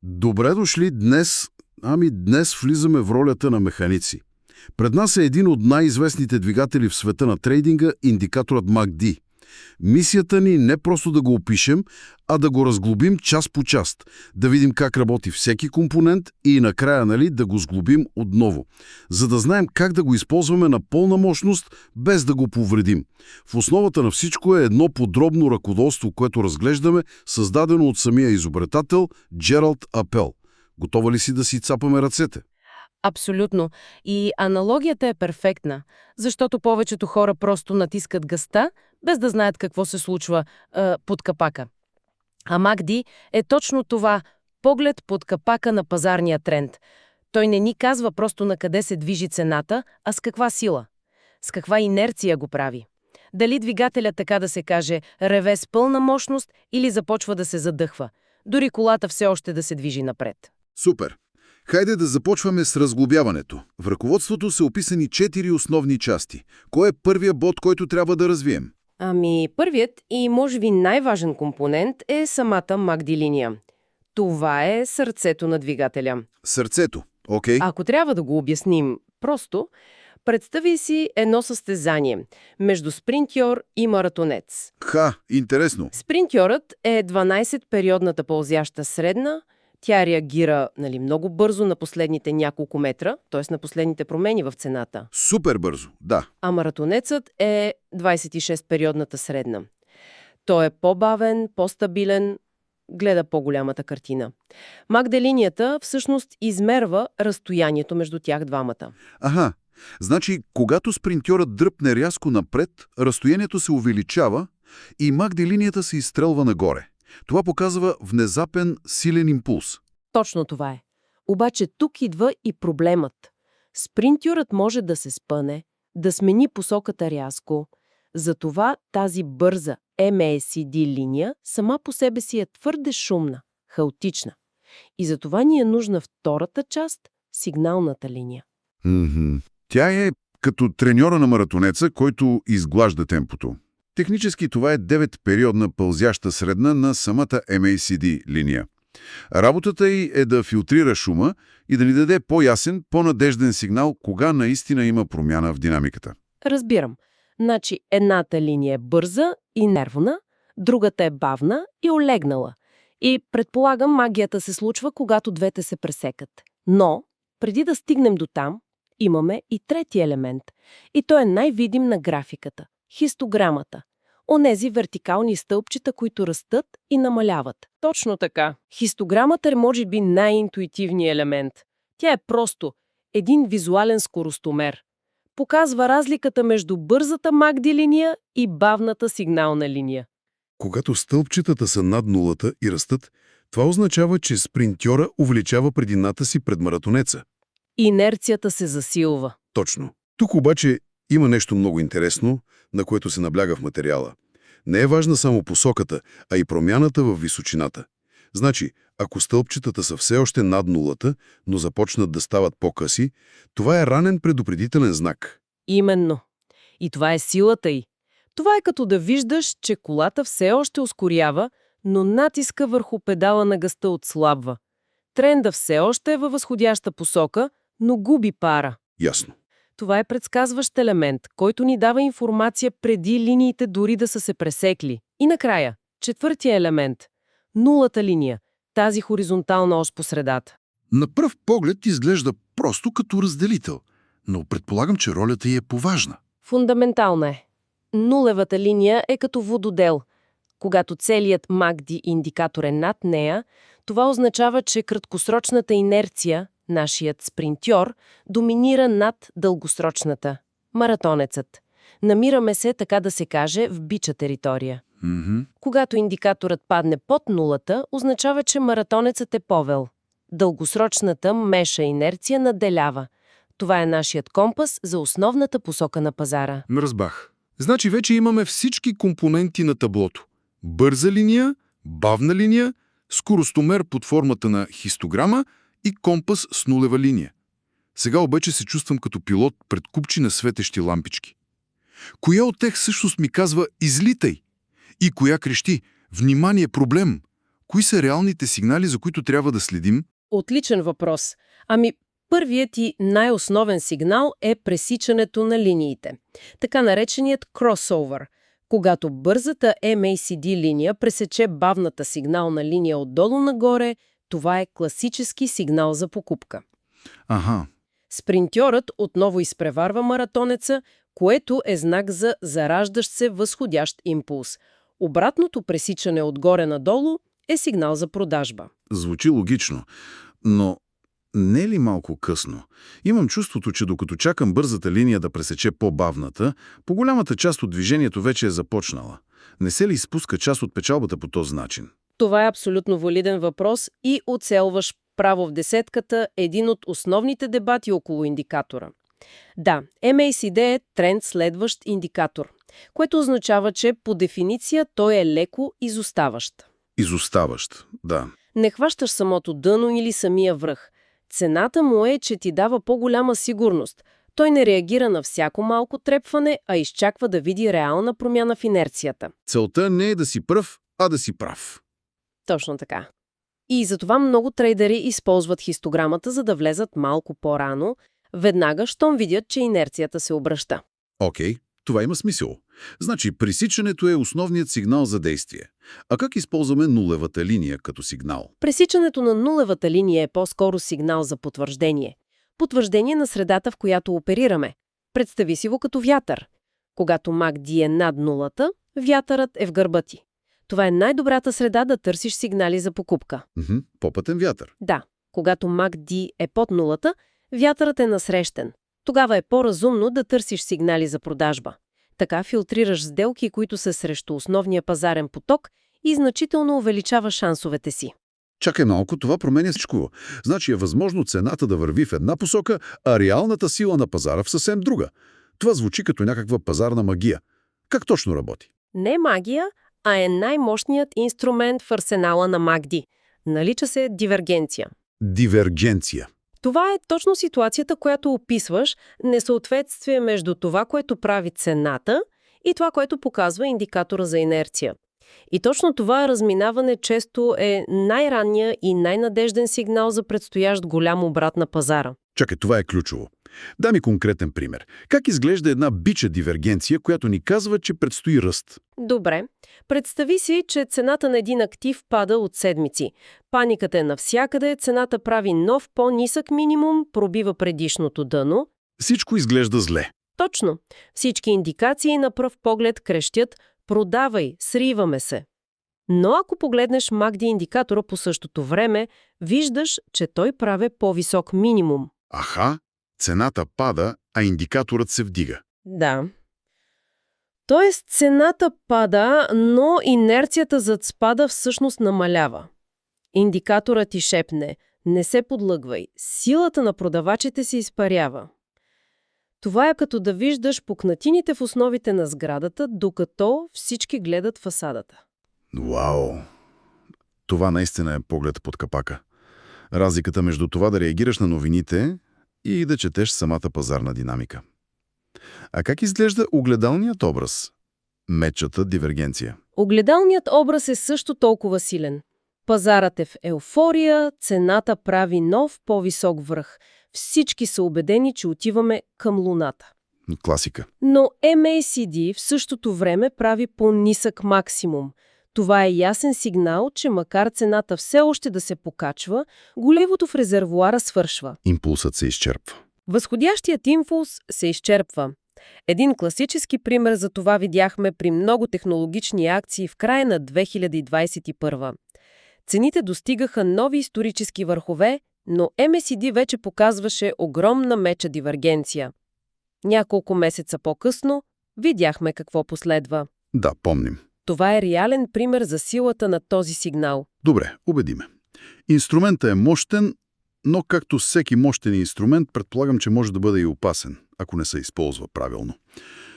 Добре дошли днес. Днес влизаме в ролята на механици. Пред нас е един от най-известните двигатели в света на трейдинга – индикаторът MACD. Мисията ни не просто да го опишем, а да го разглобим част по част, да видим как работи всеки компонент и накрая, да го сглобим отново, за да знаем как да го използваме на пълна мощност, без да го повредим. В основата на всичко е едно подробно ръководство, което разглеждаме, създадено от самия изобретател Джералд Апел. Готова ли си да си цапаме ръцете? Абсолютно. И аналогията е перфектна, защото повечето хора просто натискат газта, без да знаят какво се случва под капака. А MACD е точно това – поглед под капака на пазарния тренд. Той не ни казва просто на къде се движи цената, а с каква сила, с каква инерция го прави. Дали двигателят, така да се каже, реве с пълна мощност или започва да се задъхва, дори колата все още да се движи напред. Супер! Хайде да започваме с разглобяването. В ръководството са описани 4 основни части. Кой е първият бот, който трябва да развием? Първият и може би най-важен компонент е самата MACD линия. Това е сърцето на двигателя. Сърцето. Окей. Ако трябва да го обясним просто, представи си едно състезание между спринтьор и маратонец. Интересно. Спринтьорът е 12-периодната пълзяща средна. Тя реагира много бързо на последните няколко метра, т.е. на последните промени в цената. Супер бързо, да. А маратонецът е 26-периодната средна. Той е по-бавен, по-стабилен, гледа по-голямата картина. MACD линията всъщност измерва разстоянието между тях двамата. Значи, когато спринтьорът дръпне рязко напред, разстоянието се увеличава и MACD линията се изстрелва нагоре. Това показва внезапен, силен импулс. Точно това е. Обаче тук идва и проблемът. Спринтьорът може да се спъне, да смени посоката рязко. Затова тази бърза MACD линия сама по себе си е твърде шумна, хаотична. И затова ни е нужна втората част – сигналната линия. Тя е като треньора на маратонеца, който изглажда темпото. Технически това е 9-периодна пълзяща средна на самата MACD линия. Работата й е да филтрира шума и да ни даде по-ясен, по-надежден сигнал, кога наистина има промяна в динамиката. Разбирам. Значи едната линия е бърза и нервна, другата е бавна и олегнала. И предполагам, магията се случва, когато двете се пресекат. Но, преди да стигнем до там, имаме и трети елемент. И той е най-видим на графиката – хистограмата. Онези вертикални стълбчета, които растат и намаляват. Точно така. Хистограмата е може би най-интуитивният елемент. Тя е просто един визуален скоростомер. Показва разликата между бързата MACD линия и бавната сигнална линия. Когато стълбчетата са над нулата и растат, това означава, че спринтьора увеличава предината си пред маратонеца. Инерцията се засилва. Точно. Тук обаче има нещо много интересно, на което се набляга в материала. Не е важна само посоката, а и промяната в височината. Значи, ако стълбчетата са все още над нулата, но започнат да стават по-къси, това е ранен предупредителен знак. Именно. И това е силата й. Това е като да виждаш, че колата все още ускорява, но натиска върху педала на газта отслабва. Тренда все още е във възходяща посока, но губи пара. Ясно. Това е предсказващ елемент, който ни дава информация преди линиите дори да са се пресекли. И накрая, четвъртия елемент – нулата линия, тази хоризонтална ос по средата. На пръв поглед изглежда просто като разделител, но предполагам, че ролята й е поважна. Фундаментална е. Нулевата линия е като вододел. Когато целият MACD индикатор е над нея, това означава, че краткосрочната инерция, нашият спринтьор, доминира над дългосрочната. Маратонецът. Намираме се, така да се каже, в бича територия. Когато индикаторът падне под нулата, означава, че маратонецът е повел. Дългосрочната меша инерция надделява. Това е нашият компас за основната посока на пазара. Разбрах. Значи вече имаме всички компоненти на таблото. Бърза линия, бавна линия, скоростомер под формата на хистограма и компас с нулева линия. Сега обаче се чувствам като пилот пред купчи на светещи лампички. Коя от тях всъщност ми казва «излитай» и коя крещи «внимание, проблем»? Кои са реалните сигнали, за които трябва да следим? Отличен въпрос. Първият и най-основен сигнал е пресичането на линиите. Така нареченият кросовър. Когато бързата MACD линия пресече бавната сигнална линия отдолу нагоре, това е класически сигнал за покупка. Аха. Спринтьорът отново изпреварва маратонеца, което е знак за зараждащ се възходящ импулс. Обратното пресичане отгоре надолу е сигнал за продажба. Звучи логично, но не е ли малко късно? Имам чувството, че докато чакам бързата линия да пресече по-бавната, по-голямата част от движението вече е започнала. Не се ли изпуска част от печалбата по този начин? Това е абсолютно валиден въпрос и оцелваш право в десетката един от основните дебати около индикатора. Да, MACD е тренд следващ индикатор, което означава, че по дефиниция той е леко изоставащ. Изоставащ, да. Не хващаш самото дъно или самия връх. Цената му е, че ти дава по-голяма сигурност. Той не реагира на всяко малко трепване, а изчаква да види реална промяна в инерцията. Целта не е да си пръв, а да си прав. Точно така. И затова много трейдери използват хистограмата, за да влезат малко по-рано, веднага, щом видят, че инерцията се обръща. Окей, това има смисъл. Значи, пресичането е основният сигнал за действие. А как използваме нулевата линия като сигнал? Пресичането на нулевата линия е по-скоро сигнал за потвърждение. Потвърждение на средата, в която оперираме. Представи си го като вятър. Когато MACD е над нулата, вятърът е в гърба ти. Това е най-добрата среда да търсиш сигнали за покупка. Попътен вятър. Да, когато MACD е под нулата, вятърът е насрещен. Тогава е по-разумно да търсиш сигнали за продажба. Така филтрираш сделки, които са срещу основния пазарен поток и значително увеличава шансовете си. Чакай малко, това променя всичко. Значи е възможно цената да върви в една посока, а реалната сила на пазара в съвсем друга. Това звучи като някаква пазарна магия. Как точно работи? Не магия, а е най-мощният инструмент в арсенала на MACD. Нарича се дивергенция. Дивергенция. Това е точно ситуацията, която описваш, несъответствие между това, което прави цената и това, което показва индикатора за инерция. И точно това разминаване често е най-ранния и най-надежден сигнал за предстоящ голям обрат на пазара. Чакай, това е ключово. Дай ми конкретен пример. Как изглежда една бича дивергенция, която ни казва, че предстои ръст? Добре. Представи си, че цената на един актив пада от седмици. Паниката е навсякъде, цената прави нов по-нисък минимум, пробива предишното дъно. Всичко изглежда зле. Точно. Всички индикации на пръв поглед крещят: продавай, сриваме се. Но ако погледнеш MACD индикатора по същото време, виждаш, че той прави по-висок минимум. Аха, цената пада, а индикаторът се вдига. Да. Тоест цената пада, но инерцията зад спада всъщност намалява. Индикаторът ти шепне: не се подлъгвай, силата на продавачите се изпарява. Това е като да виждаш пукнатините в основите на сградата, докато всички гледат фасадата. Вау! Това наистина е поглед под капака. Разликата между това да реагираш на новините и да четеш самата пазарна динамика. А как изглежда огледалният образ? Мечата дивергенция. Огледалният образ е също толкова силен. Пазарът е в еуфория, цената прави нов, по-висок връх. Всички са убедени, че отиваме към Луната. Класика. Но MACD в същото време прави по-нисък максимум. Това е ясен сигнал, че макар цената все още да се покачва, горивото в резервоара свършва. Импулсът се изчерпва. Възходящият импулс се изчерпва. Един класически пример за това видяхме при много технологични акции в края на 2021. Цените достигаха нови исторически върхове, но MACD вече показваше огромна меча дивергенция. Няколко месеца по-късно видяхме какво последва. Да, помним. Това е реален пример за силата на този сигнал. Добре, убеди ме. Инструментът е мощен, но както всеки мощен инструмент, предполагам, че може да бъде и опасен, ако не се използва правилно.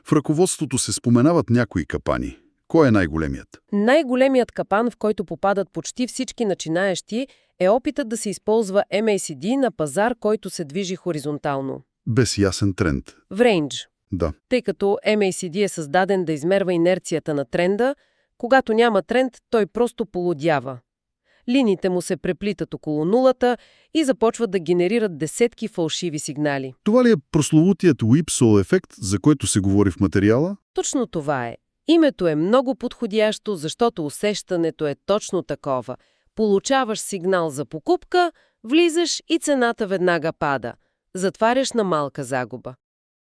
В ръководството се споменават някои капани. Кой е най-големият? Най-големият капан, в който попадат почти всички начинаещи, е опитът да се използва MACD на пазар, който се движи хоризонтално. Без ясен тренд. В рейндж. Да. Тъй като MACD е създаден да измерва инерцията на тренда, когато няма тренд, той просто полудява. линиите му се преплитат около нулата и започват да генерират десетки фалшиви сигнали. Това ли е прословутият Whipsaw ефект, за който се говори в материала? Точно това е. Името е много подходящо, защото усещането е точно такова. Получаваш сигнал за покупка, влизаш и цената веднага пада. Затваряш на малка загуба.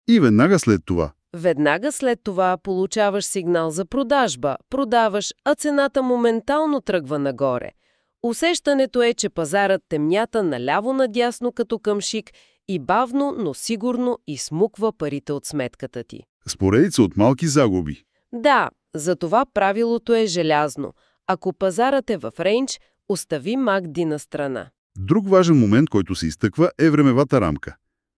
И веднага след това. Веднага след това получаваш сигнал за продажба, продаваш, а цената моментално тръгва нагоре. Усещането е, че пазарът темнята наляво-надясно като къмшик и бавно, но сигурно изсмуква парите от сметката ти. С поредица от малки загуби. Да, затова правилото е желязно. Ако пазарът е в рейндж, остави MACD на страна. Друг важен момент, който се изтъква, е времевата рамка.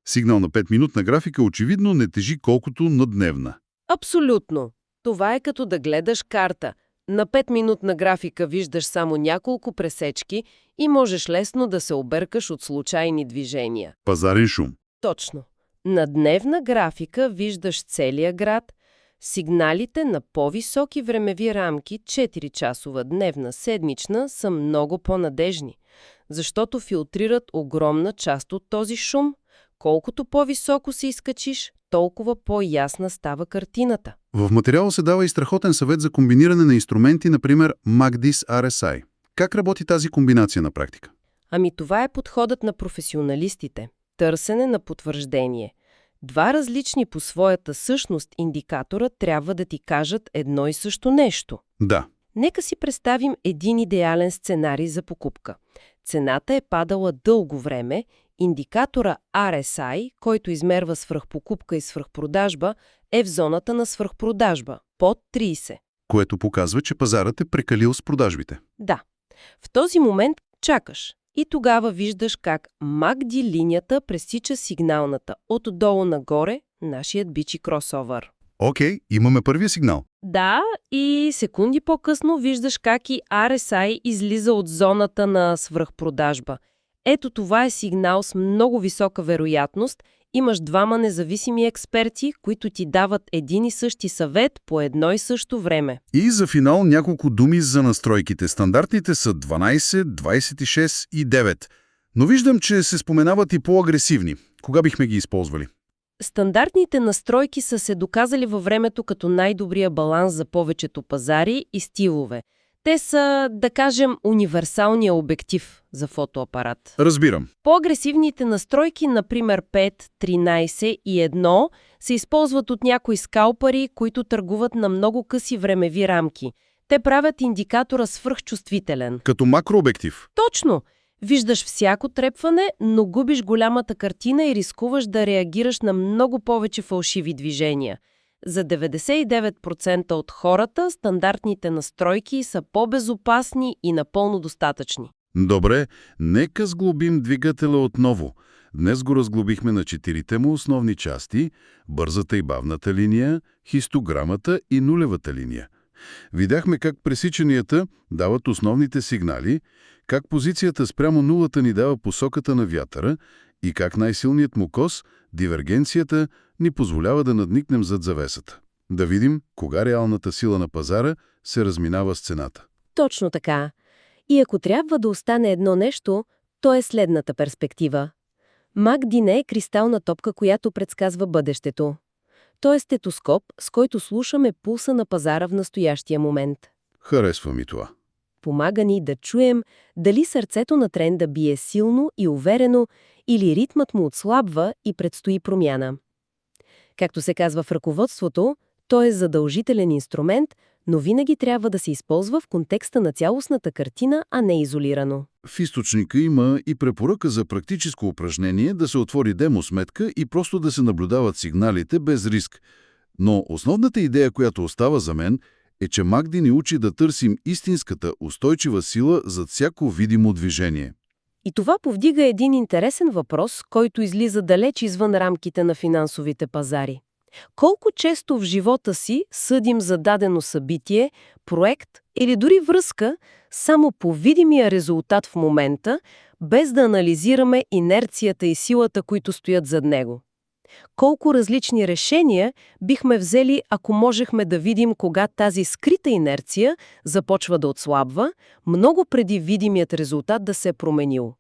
Сигнал на 5-минутна графика очевидно не тежи колкото на дневна. Абсолютно. Това е като да гледаш карта. На 5-минутна графика виждаш само няколко пресечки и можеш лесно да се объркаш от случайни движения. Пазарен шум. Точно. На дневна графика виждаш целия град, сигналите на по-високи времеви рамки, 4-часова, дневна, седмична, са много по-надежни, защото филтрират огромна част от този шум. Колкото по-високо се изкачиш, толкова по-ясна става картината. В материала се дава и страхотен съвет за комбиниране на инструменти, например MACD RSI. Как работи тази комбинация на практика? Ами това е подходът на професионалистите. Търсене на потвърждение. Два различни по своята същност индикатора трябва да ти кажат едно и също нещо. Да. Нека си представим един идеален сценарий за покупка. Цената е падала дълго време, индикатора RSI, който измерва свръхпокупка и свръхпродажба, е в зоната на свръхпродажба, под 30. Което показва, че пазарът е прекалил с продажбите. Да. В този момент чакаш и тогава виждаш как MACD линията пресича сигналната отдолу нагоре, нашият бичи кросовър. Окей, имаме първия сигнал. Да, и секунди по-късно виждаш как и RSI излиза от зоната на свръхпродажба. Ето това е сигнал с много висока вероятност. Имаш двама независими експерти, които ти дават един и същи съвет по едно и също време. И за финал няколко думи за настройките. Стандартните са 12, 26 и 9. Но виждам, че се споменават и по-агресивни. Кога бихме ги използвали? Стандартните настройки са се доказали във времето като най-добрия баланс за повечето пазари и стилове. Те са, да кажем, универсалния обектив за фотоапарат. Разбирам. По-агресивните настройки, например 5, 13 и 1, се използват от някои скалпари, които търгуват на много къси времеви рамки. Те правят индикатора свръхчувствителен. Като макрообектив. Точно! Виждаш всяко трепване, но губиш голямата картина и рискуваш да реагираш на много повече фалшиви движения. За 99% от хората стандартните настройки са по-безопасни и напълно достатъчни. Добре, нека сглобим двигателя отново. Днес го разглобихме на 4-те му основни части – бързата и бавната линия, хистограмата и нулевата линия. Видяхме как пресичанията дават основните сигнали, как позицията спрямо нулата ни дава посоката на вятъра и как най-силният му кос, дивергенцията, ни позволява да надникнем зад завесата. Да видим кога реалната сила на пазара се разминава с цената. Точно така. И ако трябва да остане едно нещо, то е следната перспектива. MACD не е кристална топка, която предсказва бъдещето. То е стетоскоп, с който слушаме пулса на пазара в настоящия момент. Харесва ми това. Помага ни да чуем дали сърцето на тренда бие силно и уверено или ритмът му отслабва и предстои промяна. Както се казва в ръководството, той е задължителен инструмент, но винаги трябва да се използва в контекста на цялостната картина, а не изолирано. В източника има и препоръка за практическо упражнение да се отвори демосметка и просто да се наблюдават сигналите без риск. Но основната идея, която остава за мен, е, че MACD ни учи да търсим истинската устойчива сила зад всяко видимо движение. И това повдига един интересен въпрос, който излиза далеч извън рамките на финансовите пазари. Колко често в живота си съдим за дадено събитие, проект или дори връзка само по видимия резултат в момента, без да анализираме инерцията и силата, които стоят зад него? Колко различни решения бихме взели, ако можехме да видим кога тази скрита инерция започва да отслабва, много преди видимият резултат да се е променил.